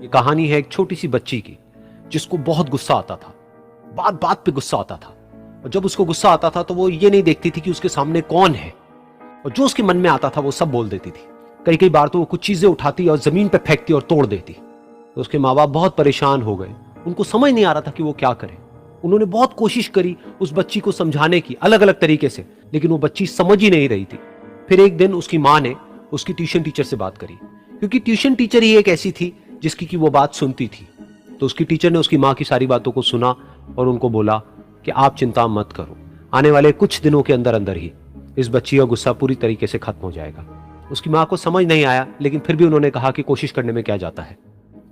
ये कहानी है एक छोटी सी बच्ची की जिसको बहुत गुस्सा आता था, बात बात पे गुस्सा आता था। और जब उसको गुस्सा आता था तो वो ये नहीं देखती थी कि उसके सामने कौन है, और जो उसके मन में आता था वो सब बोल देती थी। कई कई बार तो वो कुछ चीजें उठाती और जमीन पे फेंकती और तोड़ देती। तो उसके माँ बाप बहुत परेशान हो गए, उनको समझ नहीं आ रहा था कि वो क्या करें। उन्होंने बहुत कोशिश करी उस बच्ची को समझाने की अलग अलग तरीके से, लेकिन वो बच्ची समझ ही नहीं रही थी। फिर एक दिन उसकी माँ ने उसकी ट्यूशन टीचर से बात करी, क्योंकि ट्यूशन टीचर ही एक ऐसी थी जिसकी कि वो बात सुनती थी। तो उसकी टीचर ने उसकी माँ की सारी बातों को सुना और उनको बोला कि आप चिंता मत करो, आने वाले कुछ दिनों के अंदर अंदर ही इस बच्ची का गुस्सा पूरी तरीके से खत्म हो जाएगा। उसकी माँ को समझ नहीं आया, लेकिन फिर भी उन्होंने कहा कि कोशिश करने में क्या जाता है।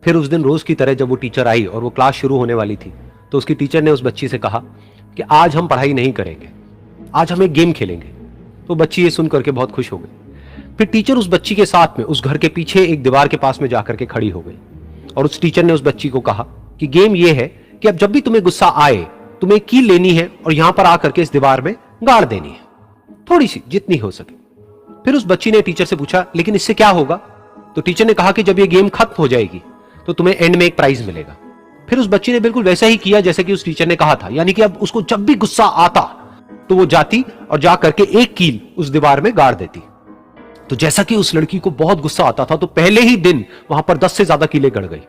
फिर उस दिन रोज की तरह जब वो टीचर आई और वो क्लास शुरू होने वाली थी, तो उसकी टीचर ने उस बच्ची से कहा कि आज हम पढ़ाई नहीं करेंगे, आज हम एक गेम खेलेंगे। तो बच्ची ये सुन करके बहुत खुश हो गई। फिर टीचर उस बच्ची के साथ में उस घर के पीछे एक दीवार के पास में जाकर के खड़ी हो गई, और उस टीचर ने उस बच्ची को कहा कि गेम ये है कि अब जब भी तुम्हें गुस्सा आए, तुम्हें एक कील लेनी है और यहां पर आकर के इस दीवार में गाड़ देनी है, थोड़ी सी, जितनी हो सके। फिर उस बच्ची ने टीचर से पूछा, लेकिन इससे क्या होगा? तो टीचर ने कहा कि जब ये गेम खत्म हो जाएगी तो तुम्हें एंड में एक प्राइज मिलेगा। फिर उस बच्ची ने बिल्कुल वैसा ही किया जैसे कि उस टीचर ने कहा था, यानी कि अब उसको जब भी गुस्सा आता तो वो जाती और जा करके एक कील उस दीवार में गाड़ देती। तो जैसा कि उस लड़की को बहुत गुस्सा आता था, तो पहले ही दिन वहां पर 10 से ज्यादा कीलें गड़ गई।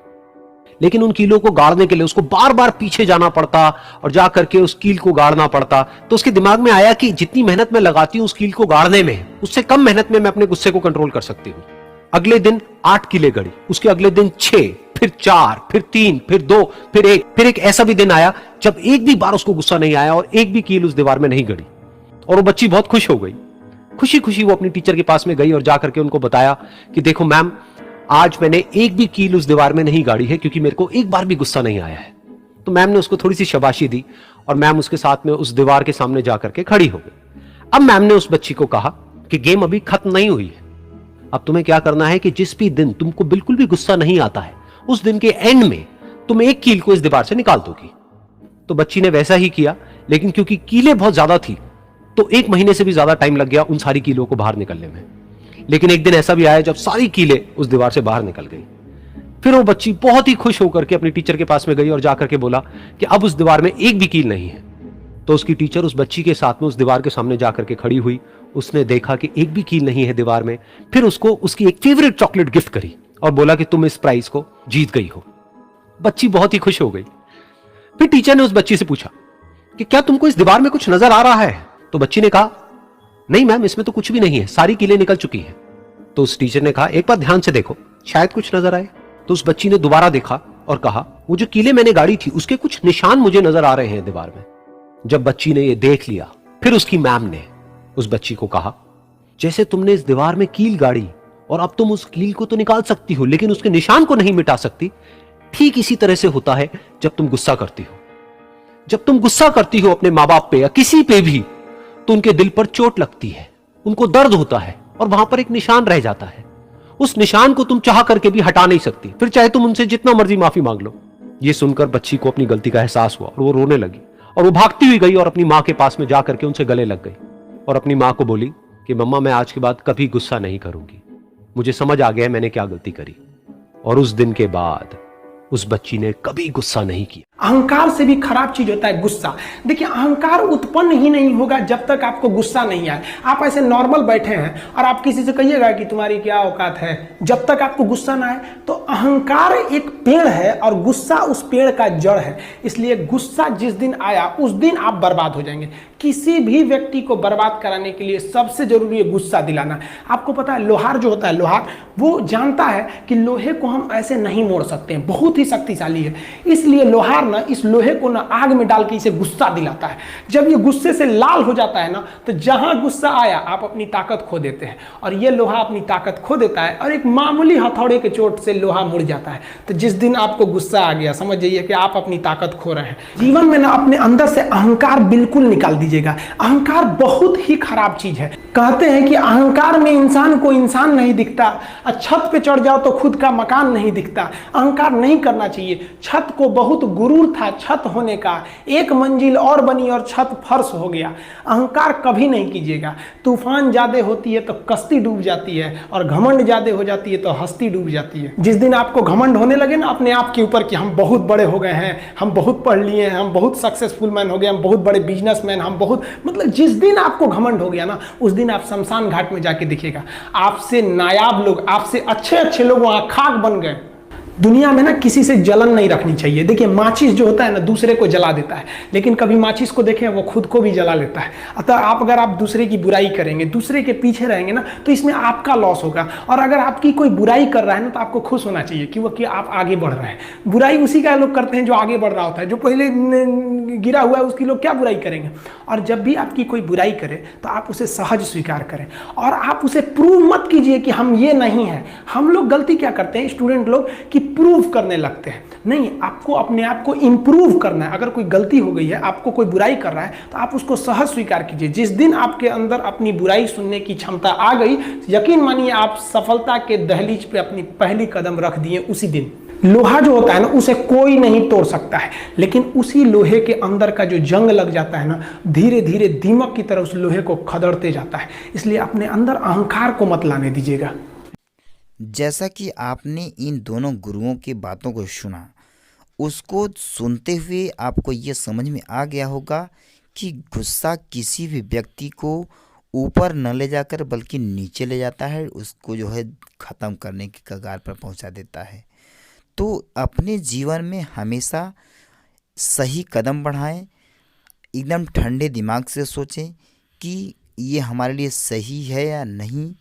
लेकिन उन कीलों को गाड़ने के लिए उसको बार बार पीछे जाना पड़ता और जा करके उस कील को गाड़ना पड़ता। तो उसके दिमाग में आया कि जितनी मेहनत मैं लगाती हूं उस कील को गाड़ने में, उससे कम मेहनत में मैं अपने गुस्से को कंट्रोल कर सकती हूं। अगले दिन 8 कीलें गड़ी, उसके अगले दिन 6, फिर 4, फिर 3, फिर 2, फिर 1। फिर एक ऐसा भी दिन आया जब एक भी बार उसको गुस्सा नहीं आया और एक भी कील उस दीवार में नहीं गड़ी, और वो बच्ची बहुत खुश हो गई। खुशी खुशी वो अपनी टीचर के पास में गई और जाकर के उनको बताया कि देखो मैम, आज मैंने एक भी कील उस दीवार में नहीं गाड़ी है, क्योंकि मेरे को एक बार भी गुस्सा नहीं आया है। तो मैम ने उसको थोड़ी सी शाबाशी दी और मैम उसके साथ में उस दीवार के सामने जाकर के खड़ी हो गई। अब मैम ने उस बच्ची को कहा कि गेम अभी खत्म नहीं हुई है, अब तुम्हें क्या करना है कि जिस भी दिन तुमको बिल्कुल भी गुस्सा नहीं आता है, उस दिन के एंड में तुम एक कील को इस दीवार से निकाल दोगी। तो बच्ची ने वैसा ही किया, लेकिन क्योंकि कीलें बहुत ज्यादा थी तो 1 महीने से भी ज्यादा टाइम लग गया उन सारी कीलों को बाहर निकलने में। लेकिन एक दिन ऐसा भी आया जब सारी कीलें उस दीवार से बाहर निकल गई। फिर वो बच्ची बहुत ही खुश होकर के अपनी टीचर के पास में गई और जाकर के बोला कि अब उस दीवार में एक भी कील नहीं है। तो उसकी टीचर उस बच्ची के साथ में उस दीवार के सामने जाकर के खड़ी हुई, उसने देखा कि एक भी कील नहीं है दीवार में। फिर उसको उसकी एक फेवरेट चॉकलेट गिफ्ट करी और बोला कि तुम इस प्राइज को जीत गई हो। बच्ची बहुत ही खुश हो गई। फिर टीचर ने उस बच्ची से पूछा कि क्या तुमको इस दीवार में कुछ नजर आ रहा है? तो बच्ची ने कहा, नहीं मैम, इसमें तो कुछ भी नहीं है, सारी कीलें निकल चुकी हैं। तो उस टीचर ने कहा, एक बार ध्यान से देखो, शायद कुछ नजर आए। तो उस बच्ची ने दोबारा देखा और कहा, वो जो कीलें मैंने गाड़ी थी उसके कुछ निशान मुझे नजर आ रहे हैं दीवार में। जब बच्ची ने ये देख लिया, फिर उसकी मैम ने उस बच्ची को कहा, जैसे तुमने इस दीवार में कील गाड़ी और अब तुम उस कील को तो निकाल सकती हो लेकिन उसके निशान को नहीं मिटा सकती, ठीक इसी तरह से होता है जब तुम गुस्सा करती हो। जब तुम गुस्सा करती हो अपने माँ बाप पे या किसी पे भी, तो उनके दिल पर चोट लगती है, उनको दर्द होता है और वहां पर एक निशान रह जाता है। उस निशान को तुम चाह करके भी हटा नहीं सकती, फिर चाहे तुम उनसे जितना मर्जी माफी मांग लो। ये सुनकर बच्ची को अपनी गलती का एहसास हुआ और वो रोने लगी और वो भागती हुई गई और अपनी माँ के पास में जाकर के उनसे गले लग गई और अपनी माँ को बोली कि मम्मा, मैं आज के बाद कभी गुस्सा नहीं करूंगी, मुझे समझ आ गया मैंने क्या गलती करी। और उस दिन के बाद उस बच्ची ने कभी गुस्सा नहीं किया। अहंकार से भी खराब चीज होता है गुस्सा। देखिए, अहंकार उत्पन्न ही नहीं होगा जब तक आपको गुस्सा नहीं आए। आप ऐसे नॉर्मल बैठे हैं और आप किसी से कहिएगा कि तुम्हारी क्या औकात है, जब तक आपको गुस्सा ना आए। तो अहंकार एक पेड़ है और गुस्सा उस पेड़ का जड़ है। इसलिए गुस्सा जिस दिन आया उस दिन आप बर्बाद हो जाएंगे। किसी भी व्यक्ति को बर्बाद कराने के लिए सबसे जरूरी है गुस्सा दिलाना। आपको पता है, लोहार जो होता है, लोहार वो जानता है कि लोहे को हम ऐसे नहीं मोड़ सकते हैं, बहुत ही शक्तिशाली है। इसलिए लोहार ना इस लोहे को ना आग में डाल के इसे गुस्सा दिलाता है। जब ये गुस्से से लाल हो जाता है ना, तो जहां गुस्सा आया आप अपनी ताकत खो देते हैं और ये लोहा अपनी ताकत खो देता है और एक मामूली हथौड़े के चोट से लोहा मुड़ जाता है। तो जिस दिन आपको गुस्सा आ गया, समझ जाइए कि आप अपनी ताकत खो रहे हैं। जीवन में ना अपने अंदर से अहंकार बिल्कुल निकाल दीजिएगा। अहंकार बहुत ही खराब चीज है। कहते हैं कि अहंकार में इंसान को इंसान नहीं दिखता, छत पे चढ़ जाओ तो खुद का मकान नहीं दिखता। अहंकार नहीं करना चाहिए। छत को बहुत गुरु जरूर था छत होने का, एक मंजिल और बनी और छत फर्श हो गया। अहंकार कभी नहीं कीजिएगा। तूफान ज्यादा होती है तो कश्ती डूब जाती है, और घमंड ज्यादा हो जाती है तो हस्ती डूब जाती है। जिस दिन आपको घमंड होने लगे ना अपने आप के ऊपर कि हम बहुत बड़े हो गए हैं, हम बहुत पढ़ लिए हैं, हम बहुत सक्सेसफुल मैन हो गए, हम बहुत बड़े बिजनेसमैन, हम बहुत, मतलब जिस दिन आपको घमंड हो गया ना, उस दिन आप शमशान घाट में जाके देखिएगा, आपसे नायाब लोग, आपसे अच्छे अच्छे लोग वहां खाक बन गए। दुनिया में ना किसी से जलन नहीं रखनी चाहिए। देखिए माचिस जो होता है ना दूसरे को जला देता है, लेकिन कभी माचिस को देखें वो खुद को भी जला लेता है। अतः आप अगर आप दूसरे की बुराई करेंगे, दूसरे के पीछे रहेंगे ना, तो इसमें आपका लॉस होगा। और अगर आपकी कोई बुराई कर रहा है ना, तो आपको खुश होना चाहिए कि वो कि आप आगे बढ़ रहे हैं। बुराई उसी का लोग करते हैं जो आगे बढ़ रहा होता है, जो पहले गिरा हुआ है उसकी लोग क्या बुराई करेंगे। और जब भी आपकी कोई बुराई करे तो आप उसे सहज स्वीकार करें, और आप उसे प्रूव मत कीजिए कि हम ये नहीं है। हम लोग गलती क्या करते हैं स्टूडेंट लोग, कि प्रूव करने लगते हैं। नहीं, आपको अपने आप को इंप्रूव करना है। अगर कोई गलती हो गई है, आपको कोई बुराई कर रहा है, तो आप उसको सहज स्वीकार कीजिए। जिस दिन आपके अंदर अपनी बुराई सुनने की क्षमता आ गई, यकीन मानिए आप सफलता के दहलीज पे अपनी पहली कदम रख दिए उसी दिन। लोहा जो होता है ना, उसे कोई नहीं तोड़ सकता है, लेकिन उसी लोहे के अंदर का जो जंग लग जाता है ना, धीरे धीरे दीमक की तरह उस लोहे को खदड़ते जाता है। इसलिए अपने अंदर अहंकार को मत लाने दीजिएगा। जैसा कि आपने इन दोनों गुरुओं की बातों को सुना, उसको सुनते हुए आपको ये समझ में आ गया होगा कि गुस्सा किसी भी व्यक्ति को ऊपर न ले जाकर बल्कि नीचे ले जाता है, उसको जो है ख़त्म करने की कगार पर पहुंचा देता है। तो अपने जीवन में हमेशा सही कदम बढ़ाएं, एकदम ठंडे दिमाग से सोचें कि ये हमारे लिए सही है या नहीं,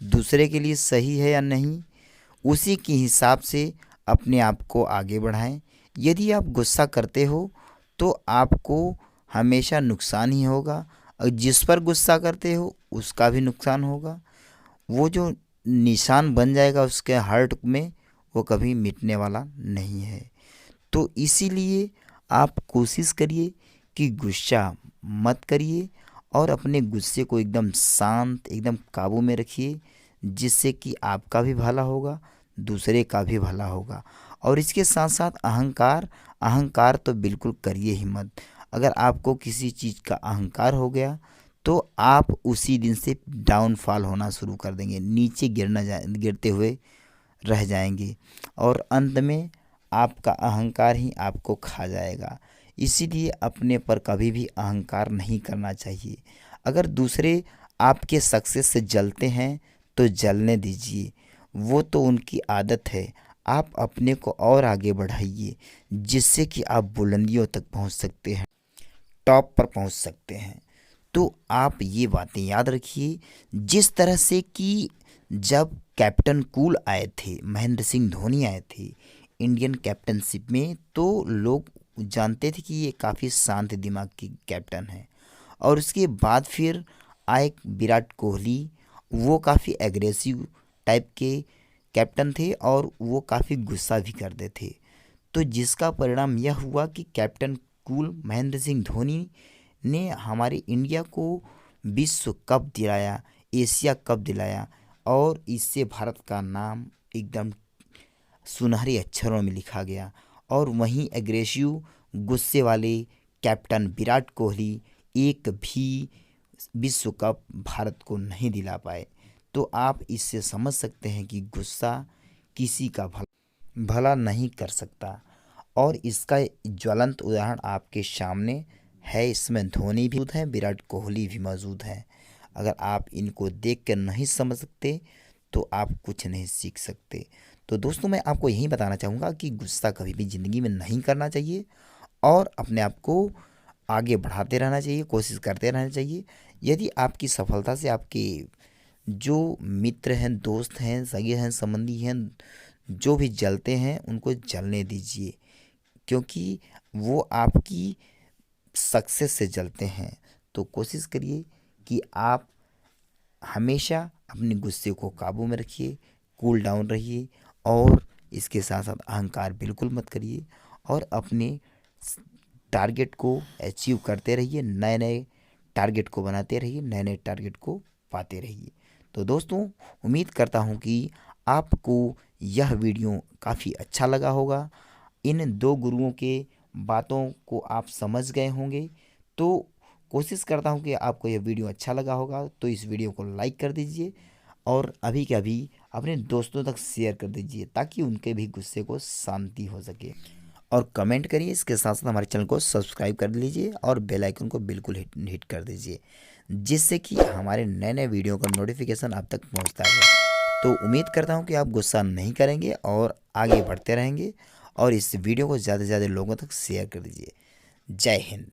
दूसरे के लिए सही है या नहीं, उसी के हिसाब से अपने आप को आगे बढ़ाएं। यदि आप गुस्सा करते हो तो आपको हमेशा नुकसान ही होगा, और जिस पर गुस्सा करते हो उसका भी नुकसान होगा। वो जो निशान बन जाएगा उसके हार्ट में, वो कभी मिटने वाला नहीं है। तो इसीलिए आप कोशिश करिए कि गुस्सा मत करिए, और अपने गुस्से को एकदम शांत, एकदम काबू में रखिए, जिससे कि आपका भी भला होगा, दूसरे का भी भला होगा। और इसके साथ साथ अहंकार तो बिल्कुल करिए ही मत। अगर आपको किसी चीज़ का अहंकार हो गया तो आप उसी दिन से डाउनफॉल होना शुरू कर देंगे, नीचे गिरते हुए रह जाएंगे, और अंत में आपका अहंकार ही आपको खा जाएगा। इसीलिए अपने पर कभी भी अहंकार नहीं करना चाहिए। अगर दूसरे आपके सक्सेस से जलते हैं तो जलने दीजिए, वो तो उनकी आदत है। आप अपने को और आगे बढ़ाइए, जिससे कि आप बुलंदियों तक पहुंच सकते हैं, टॉप पर पहुंच सकते हैं। तो आप ये बातें याद रखिए। जिस तरह से कि जब कैप्टन कूल आए थे, महेंद्र सिंह धोनी आए थे इंडियन कैप्टनशिप में, तो लोग जानते थे कि ये काफ़ी शांत दिमाग की कैप्टन है। और उसके बाद फिर आए विराट कोहली, वो काफ़ी एग्रेसिव टाइप के कैप्टन थे, और वो काफ़ी गुस्सा भी करते थे। तो जिसका परिणाम यह हुआ कि कैप्टन कूल महेंद्र सिंह धोनी ने हमारे इंडिया को विश्व कप दिलाया, एशिया कप दिलाया, और इससे भारत का नाम एकदम सुनहरे अक्षरों में लिखा गया। और वहीं एग्रेसिव गुस्से वाले कैप्टन विराट कोहली एक भी विश्व कप भारत को नहीं दिला पाए। तो आप इससे समझ सकते हैं कि गुस्सा किसी का भला नहीं कर सकता। और इसका ज्वलंत उदाहरण आपके सामने है। इसमें धोनी भी मौजूद है, विराट कोहली भी मौजूद है। अगर आप इनको देख कर नहीं समझ सकते तो आप कुछ नहीं सीख सकते। तो दोस्तों, मैं आपको यही बताना चाहूँगा कि गुस्सा कभी भी ज़िंदगी में नहीं करना चाहिए, और अपने आप को आगे बढ़ाते रहना चाहिए, कोशिश करते रहना चाहिए। यदि आपकी सफलता से आपके जो मित्र हैं, दोस्त हैं, सगे हैं, संबंधी हैं, जो भी जलते हैं, उनको जलने दीजिए, क्योंकि वो आपकी सक्सेस से जलते हैं। तो कोशिश करिए कि आप हमेशा अपने गुस्से को काबू में रखिए, कूल डाउन रहिए, और इसके साथ साथ अहंकार बिल्कुल मत करिए, और अपने टारगेट को अचीव करते रहिए, नए नए टारगेट को बनाते रहिए, नए नए टारगेट को पाते रहिए। तो दोस्तों, उम्मीद करता हूँ कि आपको यह वीडियो काफ़ी अच्छा लगा होगा। इन दो गुरुओं के बातों को आप समझ गए होंगे। तो कोशिश करता हूँ कि आपको यह वीडियो अच्छा लगा होगा तो इस वीडियो को लाइक कर दीजिए और अभी के अभी अपने दोस्तों तक शेयर कर दीजिए ताकि उनके भी गुस्से को शांति हो सके। और कमेंट करिए, इसके साथ साथ हमारे चैनल को सब्सक्राइब कर लीजिए और बेल आइकन को बिल्कुल हिट कर दीजिए, जिससे कि हमारे नए नए वीडियो का नोटिफिकेशन आप तक पहुंचता है। तो उम्मीद करता हूं कि आप गुस्सा नहीं करेंगे और आगे बढ़ते रहेंगे और इस वीडियो को ज़्यादा से ज़्यादा लोगों तक शेयर कर दीजिए। जय हिंद।